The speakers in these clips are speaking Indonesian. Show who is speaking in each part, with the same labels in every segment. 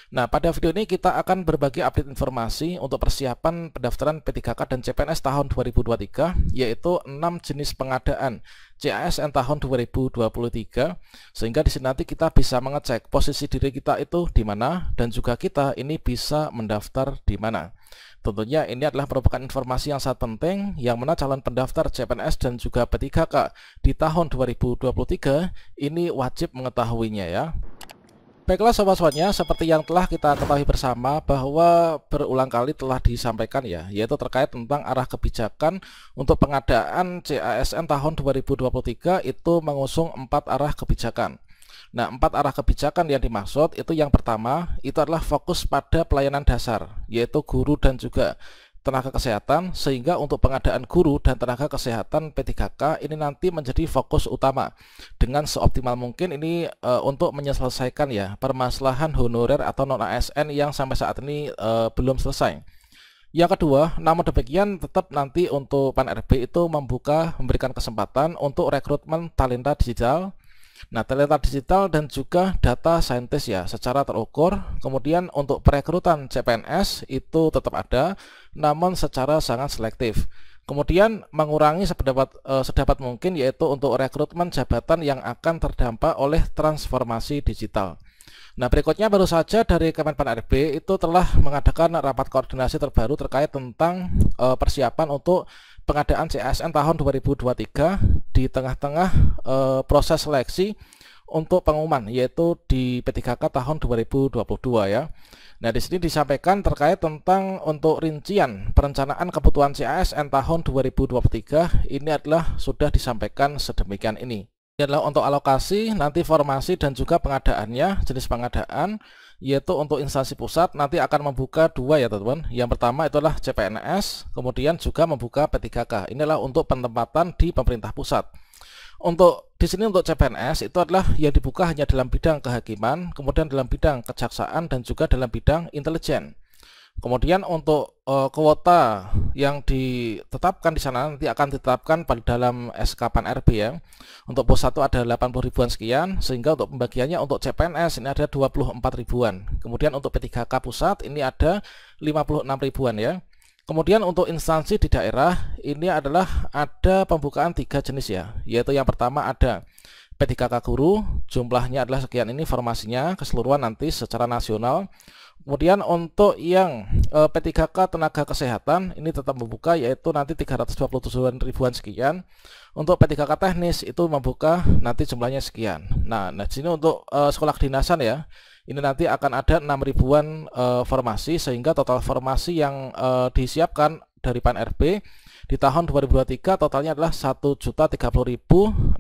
Speaker 1: Nah, pada video ini kita akan berbagi update informasi untuk persiapan pendaftaran P3K dan CPNS tahun 2023, yaitu 6 jenis pengadaan CASN tahun 2023, sehingga di sini nanti kita bisa mengecek posisi diri kita itu di mana dan juga kita ini bisa mendaftar di mana. Tentunya ini adalah merupakan informasi yang sangat penting yang mana calon pendaftar CPNS dan juga P3K di tahun 2023 ini wajib mengetahuinya ya. Baiklah sobat-sobatnya, seperti yang telah kita ketahui bersama bahwa berulang kali telah disampaikan ya, yaitu terkait tentang arah kebijakan untuk pengadaan CASN tahun 2023 itu mengusung 4 arah kebijakan. Nah, 4 arah kebijakan yang dimaksud itu yang pertama itu adalah fokus pada pelayanan dasar, yaitu guru dan juga tenaga kesehatan, sehingga untuk pengadaan guru dan tenaga kesehatan P3K ini nanti menjadi fokus utama dengan seoptimal mungkin ini untuk menyelesaikan ya permasalahan honorer atau non ASN yang sampai saat ini belum selesai. Yang kedua, namun demikian tetap nanti untuk PAN-RB itu memberikan kesempatan untuk rekrutmen talenta digital. Nah, talenta digital dan juga data scientist ya secara terukur. Kemudian untuk perekrutan CPNS itu tetap ada, namun secara sangat selektif. Kemudian mengurangi sedapat mungkin yaitu untuk rekrutmen jabatan yang akan terdampak oleh transformasi digital. Nah, berikutnya baru saja dari Kemenpan-RB itu telah mengadakan rapat koordinasi terbaru terkait tentang persiapan untuk pengadaan CASN tahun 2023 di tengah-tengah proses seleksi untuk pengumuman yaitu di P3K tahun 2022 ya. Nah, di sini disampaikan terkait tentang untuk rincian perencanaan kebutuhan CASN tahun 2023 ini adalah sudah disampaikan sedemikian ini. Ini adalah untuk alokasi, nanti formasi dan juga pengadaannya, jenis pengadaan yaitu untuk instansi pusat nanti akan membuka 2 ya teman-teman. Yang pertama itu adalah CPNS, kemudian juga membuka P3K. Inilah untuk penempatan di pemerintah pusat. Untuk di sini untuk CPNS itu adalah yang dibuka hanya dalam bidang kehakiman, kemudian dalam bidang kejaksaan dan juga dalam bidang intelijen. Kemudian untuk kuota yang ditetapkan di sana nanti akan ditetapkan pada dalam SK PAN-RB ya. Untuk pusat itu ada 80 ribuan sekian, sehingga untuk pembagiannya untuk CPNS ini ada 24 ribuan. Kemudian untuk P3K pusat ini ada 56 ribuan ya. Kemudian untuk instansi di daerah ini adalah ada pembukaan 3 jenis ya, yaitu yang pertama ada P3K guru, jumlahnya adalah sekian, ini formasinya keseluruhan nanti secara nasional. Kemudian untuk yang P3K tenaga kesehatan ini tetap membuka yaitu nanti 327 ribuan sekian. Untuk P3K teknis itu membuka nanti jumlahnya sekian. Nah, di sini untuk sekolah kedinasan ya, ini nanti akan ada 6 ribuan formasi, sehingga total formasi yang disiapkan dari PAN-RB di tahun 2023 totalnya adalah 1.030.501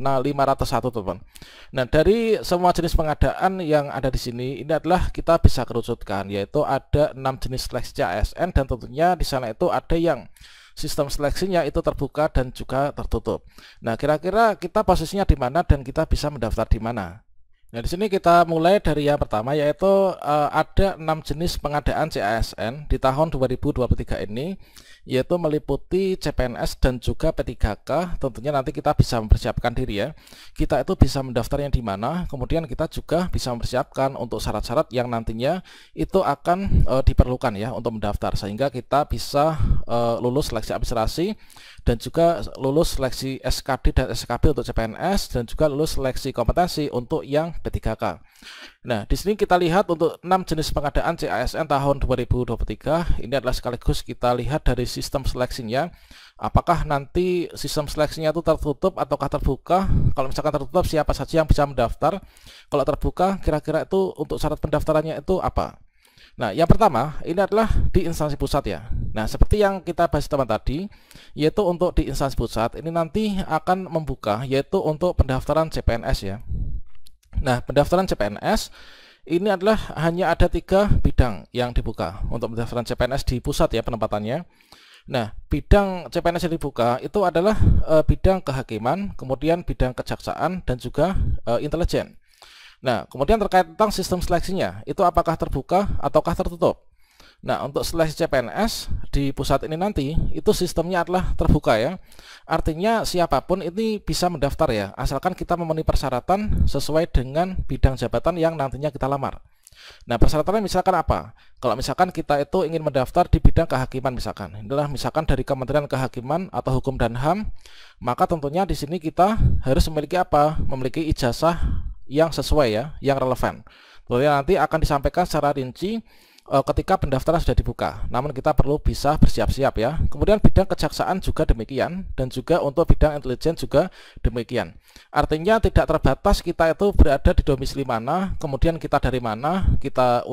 Speaker 1: teman. Nah, dari semua jenis pengadaan yang ada di sini ini adalah kita bisa kerucutkan yaitu ada 6 jenis seleksi CASN, dan tentunya di sana itu ada yang sistem seleksinya itu terbuka dan juga tertutup. Nah, kira-kira kita posisinya di mana dan kita bisa mendaftar di mana? Nah, di sini kita mulai dari yang pertama yaitu ada 6 jenis pengadaan CASN di tahun 2023 ini, yaitu meliputi CPNS dan juga P3K. Tentunya nanti kita bisa mempersiapkan diri ya. Kita itu bisa mendaftarnya di mana, kemudian kita juga bisa mempersiapkan untuk syarat-syarat yang nantinya itu akan diperlukan ya untuk mendaftar, sehingga kita bisa lulus seleksi administrasi dan juga lulus seleksi SKD dan SKB untuk CPNS, dan juga lulus seleksi kompetensi untuk yang P3K. Nah, di sini kita lihat untuk 6 jenis pengadaan CASN tahun 2023 ini adalah sekaligus kita lihat dari sistem seleksinya. Apakah nanti sistem seleksinya itu tertutup ataukah terbuka? Kalau misalkan tertutup, siapa saja yang bisa mendaftar? Kalau terbuka, kira-kira itu untuk syarat pendaftarannya itu apa? Nah, yang pertama ini adalah di instansi pusat ya. Nah, seperti yang kita bahas teman tadi, yaitu untuk di instansi pusat ini nanti akan membuka yaitu untuk pendaftaran CPNS ya. Nah, pendaftaran CPNS ini adalah hanya ada 3 bidang yang dibuka untuk pendaftaran CPNS di pusat ya penempatannya. Nah, bidang CPNS yang dibuka itu adalah bidang kehakiman, kemudian bidang kejaksaan dan juga intelijen. Nah, kemudian terkait tentang sistem seleksinya, itu apakah terbuka ataukah tertutup? Nah, untuk seleksi CPNS di pusat ini nanti, itu sistemnya adalah terbuka ya. Artinya siapapun ini bisa mendaftar ya, asalkan kita memenuhi persyaratan sesuai dengan bidang jabatan yang nantinya kita lamar. Nah, persyaratannya misalkan apa? Kalau misalkan kita itu ingin mendaftar di bidang kehakiman misalkan, inilah misalkan dari Kementerian Kehakiman atau Hukum dan HAM, maka tentunya di sini kita harus memiliki apa? Memiliki ijazah yang sesuai ya, yang relevan. Tentunya nanti akan disampaikan secara rinci ketika pendaftaran sudah dibuka. Namun kita perlu bisa bersiap-siap ya. Kemudian bidang kejaksaan juga demikian, dan juga untuk bidang intelijen juga demikian. Artinya tidak terbatas kita itu berada di domisili mana, kemudian kita dari mana, kita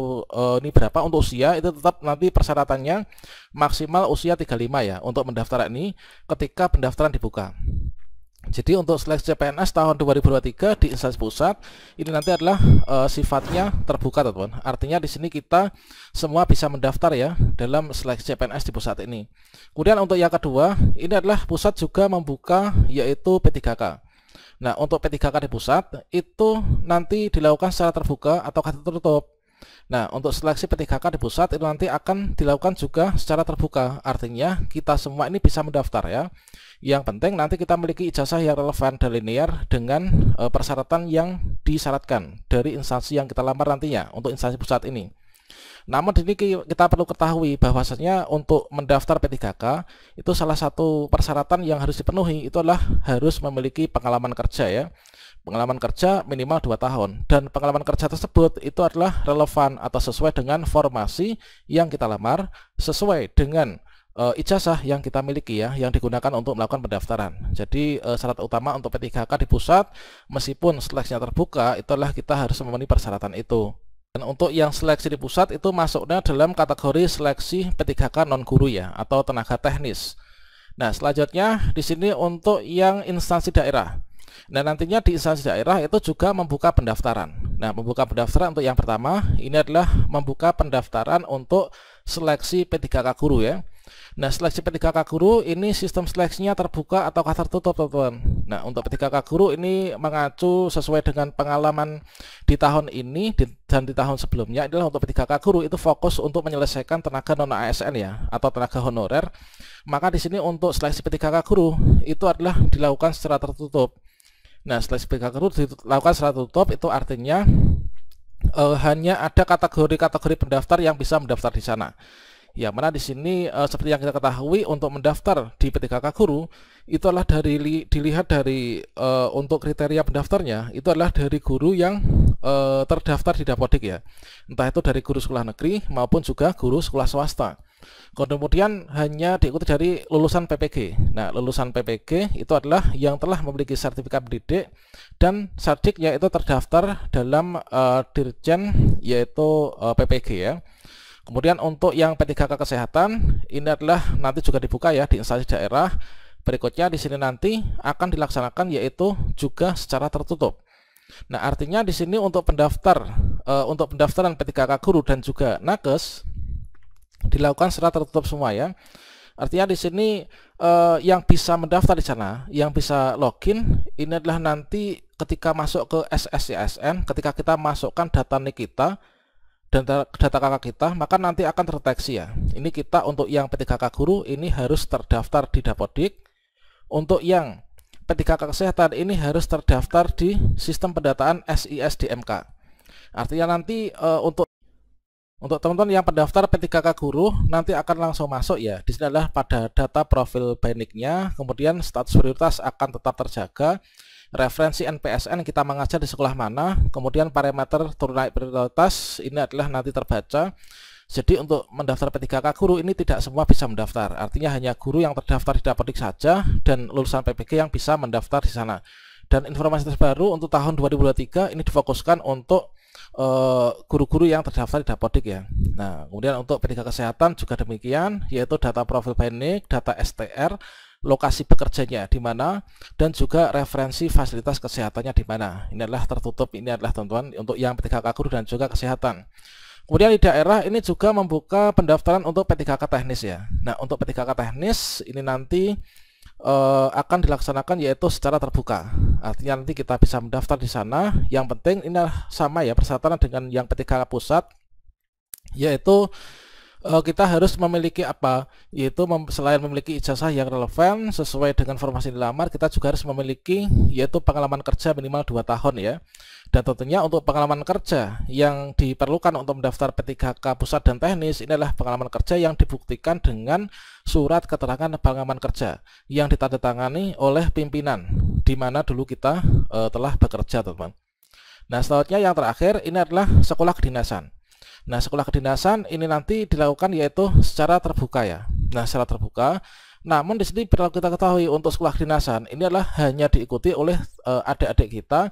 Speaker 1: ini berapa untuk usia, itu tetap nanti persyaratannya maksimal usia 35 ya untuk mendaftar ini ketika pendaftaran dibuka. Jadi untuk seleksi CPNS tahun 2023 di instansi pusat ini nanti adalah sifatnya terbuka, teman-teman. Artinya di sini kita semua bisa mendaftar ya dalam seleksi CPNS di pusat ini. Kemudian untuk yang kedua, ini adalah pusat juga membuka yaitu P3K. Nah, untuk P3K di pusat itu nanti dilakukan secara terbuka atau tertutup. Nah, untuk seleksi P3K di pusat itu nanti akan dilakukan juga secara terbuka. Artinya kita semua ini bisa mendaftar ya. Yang penting nanti kita memiliki ijazah yang relevan dan linear dengan persyaratan yang disyaratkan dari instansi yang kita lamar nantinya untuk instansi pusat ini. Namun ini kita perlu ketahui bahwasanya untuk mendaftar P3K itu salah satu persyaratan yang harus dipenuhi itu adalah harus memiliki pengalaman kerja ya. Pengalaman kerja minimal 2 tahun, dan pengalaman kerja tersebut itu adalah relevan atau sesuai dengan formasi yang kita lamar, sesuai dengan ijazah yang kita miliki ya, yang digunakan untuk melakukan pendaftaran. Jadi syarat utama untuk P3K di pusat, meskipun seleksinya terbuka, itu adalah kita harus memenuhi persyaratan itu. Dan untuk yang seleksi di pusat itu masuknya dalam kategori seleksi P3K non guru ya, atau tenaga teknis. Nah, selanjutnya di sini untuk yang instansi daerah. Nah, nantinya di instansi daerah itu juga membuka pendaftaran. Nah, membuka pendaftaran untuk yang pertama ini adalah membuka pendaftaran untuk seleksi P3K guru ya. Nah, seleksi P3K guru ini sistem seleksinya terbuka atau tertutup, teman-teman. Nah, untuk P3K guru ini mengacu sesuai dengan pengalaman di tahun ini dan di tahun sebelumnya. Adalah untuk P3K guru itu fokus untuk menyelesaikan tenaga non ASN ya, atau tenaga honorer. Maka di sini untuk seleksi P3K guru itu adalah dilakukan secara tertutup. Nah, seleksi P3K guru dilakukan secara tertutup itu artinya hanya ada kategori-kategori pendaftar yang bisa mendaftar di sana. Ya, mana di sini seperti yang kita ketahui untuk mendaftar di P3K guru itu adalah dilihat dari untuk kriteria pendaftarnya itu adalah dari guru yang terdaftar di Dapodik ya. Entah itu dari guru sekolah negeri maupun juga guru sekolah swasta. Kemudian hanya diikuti dari lulusan PPG. Nah, lulusan PPG itu adalah yang telah memiliki sertifikat pendidik dan sardiknya itu terdaftar dalam Dirjen yaitu PPG ya. Kemudian untuk yang P3K kesehatan ini adalah nanti juga dibuka ya di instansi daerah. Berikutnya di sini nanti akan dilaksanakan yaitu juga secara tertutup. Nah, artinya di sini untuk untuk pendaftaran P3K guru dan juga nakes dilakukan secara tertutup semua ya. Artinya di sini yang bisa mendaftar di sana, yang bisa login ini adalah nanti ketika masuk ke SSCSN, ketika kita masukkan data NIK kita dan data kakak kita, maka nanti akan terdeteksi ya. Ini kita untuk yang P3K guru ini harus terdaftar di Dapodik. Untuk yang P3K kesehatan ini harus terdaftar di sistem pendataan SISDMK. Artinya nanti untuk teman-teman yang pendaftar P3K guru nanti akan langsung masuk ya. Di sini adalah pada data profil BNIK-nya, kemudian status prioritas akan tetap terjaga. Referensi NPSN kita mengajar di sekolah mana, kemudian parameter turun naik prioritas ini adalah nanti terbaca. Jadi untuk mendaftar P3K guru ini tidak semua bisa mendaftar. Artinya hanya guru yang terdaftar di Dapodik saja dan lulusan PPG yang bisa mendaftar di sana. Dan informasi terbaru untuk tahun 2023 ini difokuskan untuk guru-guru yang terdaftar di Dapodik ya. Nah, kemudian untuk P3K kesehatan juga demikian, yaitu data profil BNIK, data STR, lokasi bekerjanya di mana, dan juga referensi fasilitas kesehatannya di mana. Ini adalah tertutup, ini adalah teman-teman untuk yang P3K guru dan juga kesehatan. Kemudian di daerah ini juga membuka pendaftaran untuk P3K teknis ya. Nah, untuk P3K teknis ini nanti akan dilaksanakan yaitu secara terbuka. Artinya nanti kita bisa mendaftar di sana. Yang penting ini sama ya persyaratan dengan yang P3K pusat, yaitu Kita harus memiliki apa? Yaitu selain memiliki ijazah yang relevan sesuai dengan formasi dilamar, kita juga harus memiliki yaitu pengalaman kerja minimal 2 tahun ya. Dan tentunya untuk pengalaman kerja yang diperlukan untuk mendaftar P3K pusat dan teknis, ini adalah pengalaman kerja yang dibuktikan dengan surat keterangan pengalaman kerja yang ditandatangani oleh pimpinan di mana dulu kita telah bekerja, teman-teman. Nah, selanjutnya yang terakhir ini adalah sekolah kedinasan. Nah, sekolah kedinasan ini nanti dilakukan yaitu secara terbuka ya. Nah, secara terbuka. Namun di sini perlu kita ketahui untuk sekolah kedinasan ini adalah hanya diikuti oleh adik-adik kita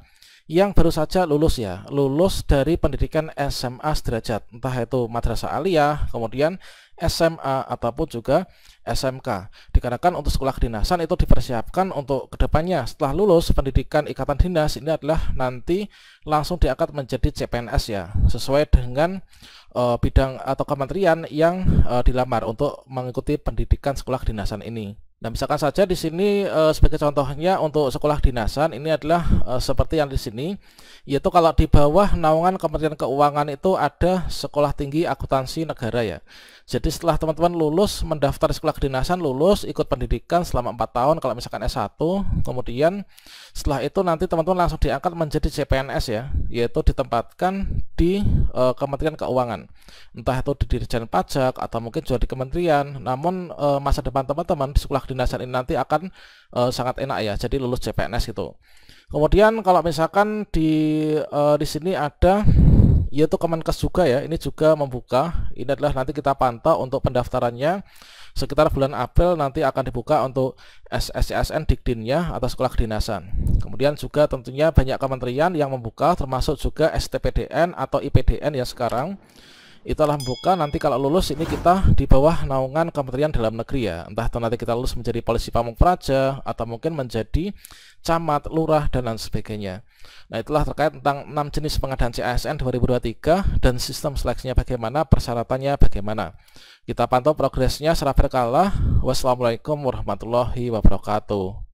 Speaker 1: yang baru saja lulus ya, lulus dari pendidikan SMA sederajat, entah itu madrasah aliyah, kemudian SMA ataupun juga SMK. Dikarenakan untuk sekolah kedinasan itu dipersiapkan untuk kedepannya setelah lulus pendidikan ikatan dinas ini adalah nanti langsung diangkat menjadi CPNS ya, sesuai dengan bidang atau kementerian yang dilamar untuk mengikuti pendidikan sekolah kedinasan ini. Nah, misalkan saja di sini sebagai contohnya untuk sekolah dinasan ini adalah seperti yang di sini, yaitu kalau di bawah naungan Kementerian Keuangan itu ada Sekolah Tinggi Akuntansi Negara ya. Jadi setelah teman-teman lulus mendaftar sekolah kedinasan, lulus ikut pendidikan selama 4 tahun kalau misalkan S1, kemudian setelah itu nanti teman-teman langsung diangkat menjadi CPNS ya, yaitu ditempatkan di Kementerian Keuangan. Entah itu di Dirjen Pajak atau mungkin juga di kementerian. Namun masa depan teman-teman di sekolah kedinasan ini nanti akan sangat enak ya. Jadi lulus CPNS itu. Kemudian kalau misalkan di sini ada yaitu Kemenkes juga ya, ini juga membuka. Ini adalah nanti kita pantau untuk pendaftarannya sekitar bulan April nanti akan dibuka untuk SSCSN Dikdinnya atau sekolah kedinasan. Kemudian juga tentunya banyak kementerian yang membuka termasuk juga STPDN atau IPDN ya sekarang. Itulah membuka nanti kalau lulus ini kita di bawah naungan Kementerian Dalam Negeri ya. Entah itu nanti kita lulus menjadi Polisi Pamung Praja atau mungkin menjadi camat, lurah dan lain sebagainya. Nah, itulah terkait tentang 6 jenis pengadaan CASN 2023 dan sistem seleksinya bagaimana, persyaratannya bagaimana. Kita pantau progresnya secara berkala. Wassalamualaikum warahmatullahi wabarakatuh.